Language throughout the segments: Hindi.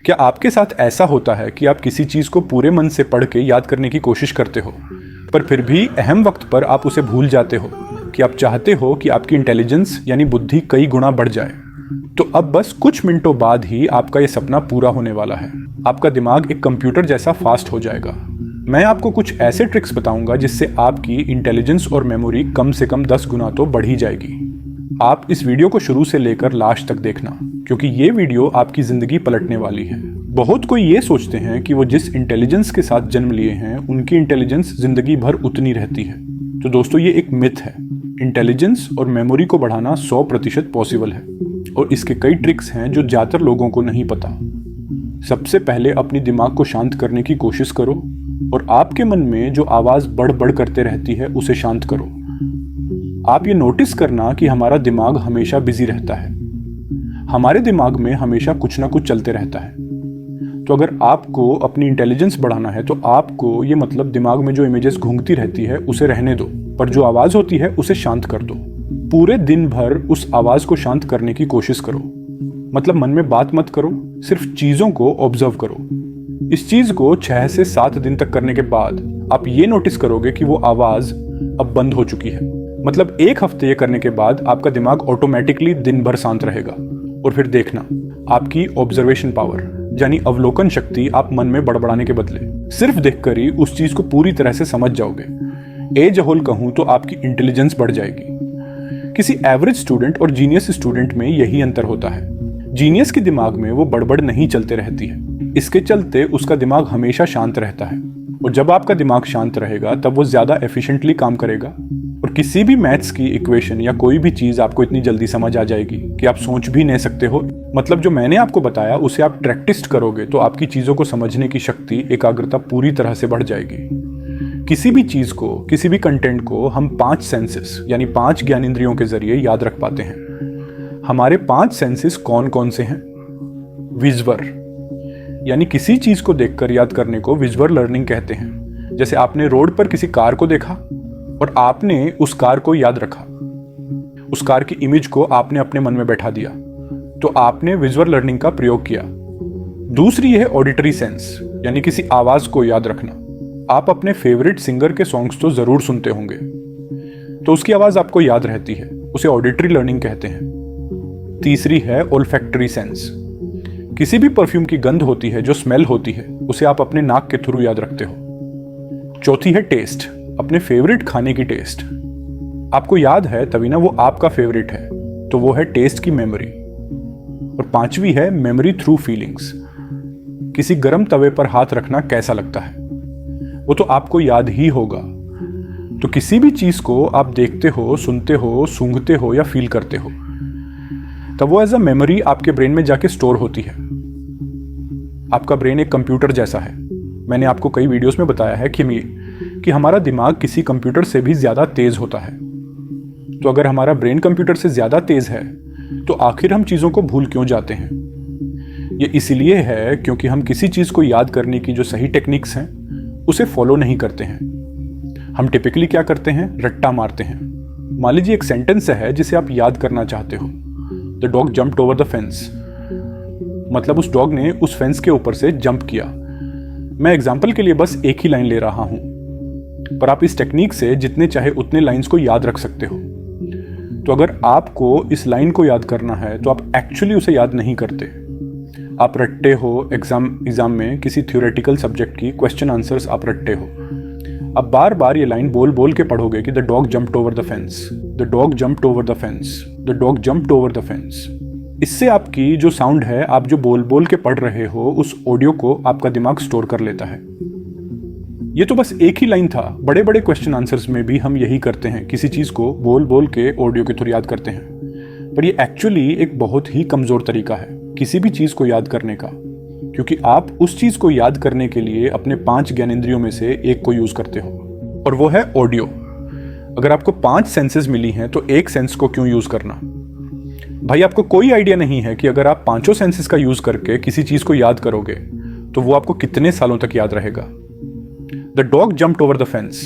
क्या आपके साथ ऐसा होता है कि आप किसी चीज़ को पूरे मन से पढ़ के याद करने की कोशिश करते हो, पर फिर भी अहम वक्त पर आप उसे भूल जाते हो कि आप चाहते हो कि आपकी इंटेलिजेंस यानी बुद्धि कई गुना बढ़ जाए? तो अब बस कुछ मिनटों बाद ही आपका ये सपना पूरा होने वाला है। आपका दिमाग एक कंप्यूटर जैसा फास्ट हो जाएगा। मैं आपको कुछ ऐसे ट्रिक्स बताऊंगा जिससे आपकी इंटेलिजेंस और मेमोरी कम से कम 10 गुना तो बढ़ ही जाएगी। आप इस वीडियो को शुरू से लेकर लास्ट तक देखना, क्योंकि ये वीडियो आपकी ज़िंदगी पलटने वाली है। बहुत कोई ये सोचते हैं कि वो जिस इंटेलिजेंस के साथ जन्म लिए हैं उनकी इंटेलिजेंस ज़िंदगी भर उतनी रहती है। तो दोस्तों, ये एक मिथ है। इंटेलिजेंस और मेमोरी को बढ़ाना 100% पॉसिबल है और इसके कई ट्रिक्स हैं जो ज़्यादातर लोगों को नहीं पता। सबसे पहले अपनी दिमाग को शांत करने की कोशिश करो और आपके मन में जो आवाज़ बढ़ बढ़ करते रहती है उसे शांत करो। आप ये नोटिस करना कि हमारा दिमाग हमेशा बिजी रहता है। हमारे दिमाग में हमेशा कुछ ना कुछ चलते रहता है। तो अगर आपको अपनी इंटेलिजेंस बढ़ाना है तो आपको ये मतलब दिमाग में जो इमेजेस घूमती रहती है उसे रहने दो, पर जो आवाज़ होती है उसे शांत कर दो। पूरे दिन भर उस आवाज़ को शांत करने की कोशिश करो। मतलब मन में बात मत करो, सिर्फ चीज़ों को ऑब्जर्व करो। इस चीज़ को 6 से 7 दिन तक करने के बाद आप ये नोटिस करोगे कि वो आवाज़ अब बंद हो चुकी है। मतलब 1 हफ्ते ये करने के बाद आपका दिमाग ऑटोमेटिकली दिन भर शांत रहेगा। और फिर देखना, आपकी ऑब्जर्वेशन पावर यानी अवलोकन शक्ति आप मन में बड़बड़ाने के बदले सिर्फ देखकर ही उस चीज को पूरी तरह से समझ जाओगे। एज होल कहूं तो आपकी इंटेलिजेंस बढ़ जाएगी। किसी एवरेज स्टूडेंट और जीनियस स्टूडेंट में यही अंतर होता है। जीनियस के दिमाग में वो बड़बड़ नहीं चलते रहती है, इसके चलते उसका दिमाग हमेशा शांत रहता है। और जब आपका दिमाग शांत रहेगा तब वो ज्यादा एफिशिएंटली काम करेगा और किसी भी मैथ्स की इक्वेशन या कोई भी चीज आपको इतनी जल्दी समझ आ जाएगी कि आप सोच भी नहीं सकते हो। मतलब जो मैंने आपको बताया उसे आप प्रैक्टिस करोगे तो आपकी चीजों को समझने की शक्ति, एकाग्रता पूरी तरह से बढ़ जाएगी। किसी भी चीज को, किसी भी कंटेंट को हम 5 सेंसेस यानी 5 ज्ञानेंद्रियों के जरिए याद रख पाते हैं। हमारे 5 सेंसेस कौन कौन से हैं? विजुअल यानी किसी चीज को देखकर याद करने को विजुअल लर्निंग कहते हैं। जैसे आपने रोड पर किसी कार को देखा और आपने उस कार को याद रखा, उस कार की इमेज को आपने अपने मन में बैठा दिया, तो आपने विजुअल लर्निंग का प्रयोग किया। दूसरी है ऑडिटरी सेंस यानी किसी आवाज को याद रखना। आप अपने फेवरेट सिंगर के सॉन्ग्स तो जरूर सुनते होंगे, तो उसकी आवाज आपको याद रहती है, उसे ऑडिटरी लर्निंग कहते हैं। तीसरी है ओल्फैक्टरी सेंस। किसी भी परफ्यूम की गंध होती है, जो स्मेल होती है, उसे आप अपने नाक के थ्रू याद रखते हो। चौथी है टेस्ट, अपने फेवरेट खाने की टेस्ट। आपको याद है तभी ना वो आपका फेवरेट है, तो वो है टेस्ट की मेमोरी। और 5वीं है मेमोरी थ्रू फीलिंग्स। किसी गर्म तवे पर हाथ रखना कैसा लगता है वो तो आपको याद ही होगा। तो किसी भी चीज को आप देखते हो, सुनते हो, सूंघते हो या फील करते हो, तब वो एज अ मेमोरी आपके ब्रेन में जाके स्टोर होती है। आपका ब्रेन एक कंप्यूटर जैसा है। मैंने आपको कई वीडियोस में बताया है कि हमारा दिमाग किसी कंप्यूटर से भी ज्यादा तेज होता है। तो अगर हमारा ब्रेन कंप्यूटर से ज्यादा तेज है तो आखिर हम चीजों को भूल क्यों जाते हैं? ये इसलिए है क्योंकि हम किसी चीज को याद करने की जो सही टेक्निक्स हैं उसे फॉलो नहीं करते हैं। हम टिपिकली क्या करते हैं? रट्टा मारते हैं। मान लीजिए एक सेंटेंस है जिसे आप याद करना चाहते हो, the dog jumped over the fence. मतलब उस डॉग ने उस फेंस के ऊपर से जंप किया। मैं एग्जाम्पल के लिए बस एक ही लाइन ले रहा हूं, पर आप इस टेक्निक से जितने चाहे उतने लाइंस को याद रख सकते हो। तो अगर आपको इस लाइन को याद करना है तो आप एक्चुअली उसे याद नहीं करते, आप रटते हो। एग्जाम में किसी थ्योरेटिकल सब्जेक्ट की क्वेश्चन आंसर्स आप रटते हो। अब बार बार ये लाइन बोल बोल के पढ़ोगे कि the dog jumped over the fence, the dog jumped over the fence, the dog jumped over the fence. इससे आपकी जो साउंड है, आप जो बोल बोल के पढ़ रहे हो, उस ऑडियो को आपका दिमाग स्टोर कर लेता है। ये तो बस एक ही लाइन था। बड़े बड़े क्वेश्चन आंसर्स में भी हम यही करते हैं, किसी चीज को बोल बोल के ऑडियो के थ्रू याद करते हैं। पर ये एक्चुअली एक बहुत ही कमजोर तरीका है किसी भी चीज को याद करने का, क्योंकि आप उस चीज को याद करने के लिए अपने 5 ज्ञानेंद्रियों में से एक को यूज करते हो, और वो है ऑडियो। अगर आपको 5 सेंसेस मिली हैं तो एक सेंस को क्यों यूज करना? भाई, आपको कोई आइडिया नहीं है कि अगर आप 5 सेंसेस का यूज करके किसी चीज को याद करोगे तो वो आपको कितने सालों तक याद रहेगा। The dog jumped over the fence,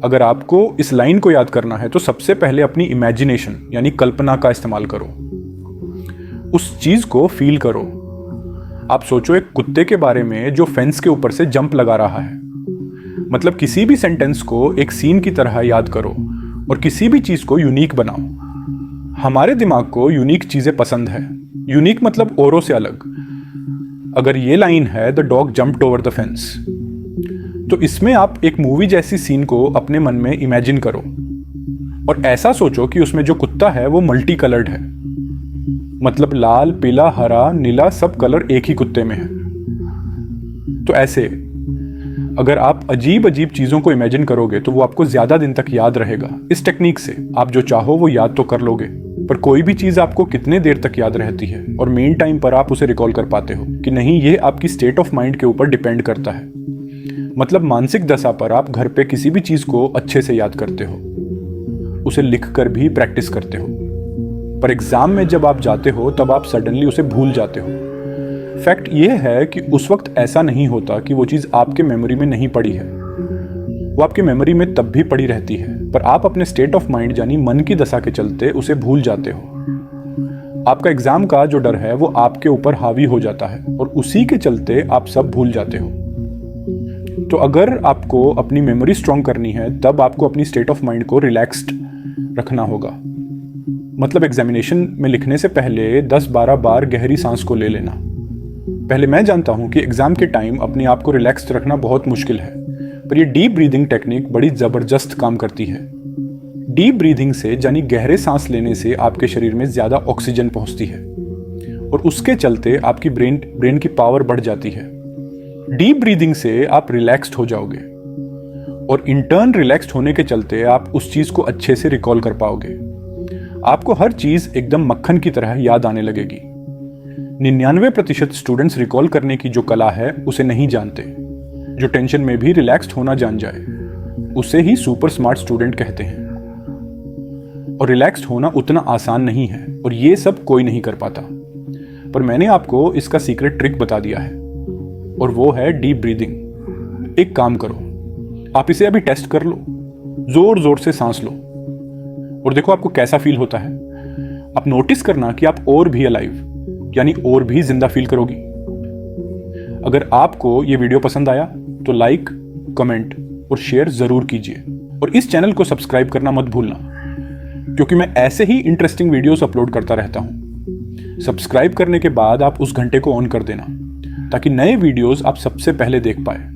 अगर आपको इस लाइन को याद करना है तो सबसे पहले अपनी इमेजिनेशन यानी कल्पना का इस्तेमाल करो, उस चीज को फील करो। आप सोचो एक कुत्ते के बारे में जो फेंस के ऊपर से जंप लगा रहा है। मतलब किसी भी सेंटेंस को एक सीन की तरह याद करो और किसी भी चीज को यूनिक बनाओ। हमारे दिमाग को यूनिक चीजें पसंद है। यूनिक मतलब औरों से अलग। अगर ये लाइन है the dog jumped over the fence, तो इसमें आप एक मूवी जैसी सीन को अपने मन में इमेजिन करो और ऐसा सोचो कि उसमें जो कुत्ता है वो मल्टी कलर्ड है। मतलब लाल, पीला, हरा, नीला सब कलर एक ही कुत्ते में है। तो ऐसे अगर आप अजीब अजीब चीजों को इमेजिन करोगे तो वो आपको ज्यादा दिन तक याद रहेगा। इस टेक्निक से आप जो चाहो वो याद तो कर लोगे, पर कोई भी चीज आपको कितने देर तक याद रहती है और मेन टाइम पर आप उसे रिकॉल कर पाते हो कि नहीं, ये आपकी स्टेट ऑफ माइंड के ऊपर डिपेंड करता है। मतलब मानसिक दशा पर आप घर पे किसी भी चीज को अच्छे से याद करते हो, उसे लिख कर भी प्रैक्टिस करते हो, पर एग्जाम में जब आप जाते हो तब आप सडनली उसे भूल जाते हो। फैक्ट ये है कि उस वक्त ऐसा नहीं होता कि वो चीज़ आपके मेमोरी में नहीं पड़ी है, वो आपकी मेमोरी में तब भी पड़ी रहती है, पर आप अपने स्टेट ऑफ माइंड यानी मन की दशा के चलते उसे भूल जाते हो। आपका एग्जाम का जो डर है वो आपके ऊपर हावी हो जाता है और उसी के चलते आप सब भूल जाते हो। तो अगर आपको अपनी मेमोरी स्ट्रॉन्ग करनी है तब आपको अपनी स्टेट ऑफ माइंड को रिलैक्स्ड रखना होगा। मतलब एग्जामिनेशन में लिखने से पहले 10-12 बार गहरी सांस को ले लेना। पहले मैं जानता हूं कि एग्जाम के टाइम अपने आप को रिलैक्स्ड रखना बहुत मुश्किल है, पर ये डीप ब्रीदिंग टेक्निक बड़ी जबरदस्त काम करती है। डीप ब्रीदिंग से यानी गहरे सांस लेने से आपके शरीर में ज्यादा ऑक्सीजन पहुंचती है और उसके चलते आपकी ब्रेन की पावर बढ़ जाती है। डीप ब्रीदिंग से आप रिलैक्स्ड हो जाओगे और इंटर्न रिलैक्स्ड होने के चलते आप उस चीज को अच्छे से रिकॉल कर पाओगे। आपको हर चीज एकदम मक्खन की तरह याद आने लगेगी। 99% स्टूडेंट्स रिकॉल करने की जो कला है उसे नहीं जानते। जो टेंशन में भी रिलैक्स्ड होना जान जाए उसे ही सुपर स्मार्ट स्टूडेंट कहते हैं। और रिलैक्स्ड होना उतना आसान नहीं है और ये सब कोई नहीं कर पाता, पर मैंने आपको इसका सीक्रेट ट्रिक बता दिया है और वो है डीप ब्रीदिंग। एक काम करो, आप इसे अभी टेस्ट कर लो, जोर जोर से सांस लो और देखो आपको कैसा फील होता है। आप नोटिस करना कि आप और भी अलाइव यानी और भी जिंदा फील करोगी। अगर आपको ये वीडियो पसंद आया तो लाइक, कमेंट और शेयर जरूर कीजिए और इस चैनल को सब्सक्राइब करना मत भूलना, क्योंकि मैं ऐसे ही इंटरेस्टिंग वीडियोस अपलोड करता रहता हूं। सब्सक्राइब करने के बाद आप उस घंटे को ऑन कर देना ताकि नए वीडियोस आप सबसे पहले देख पाए।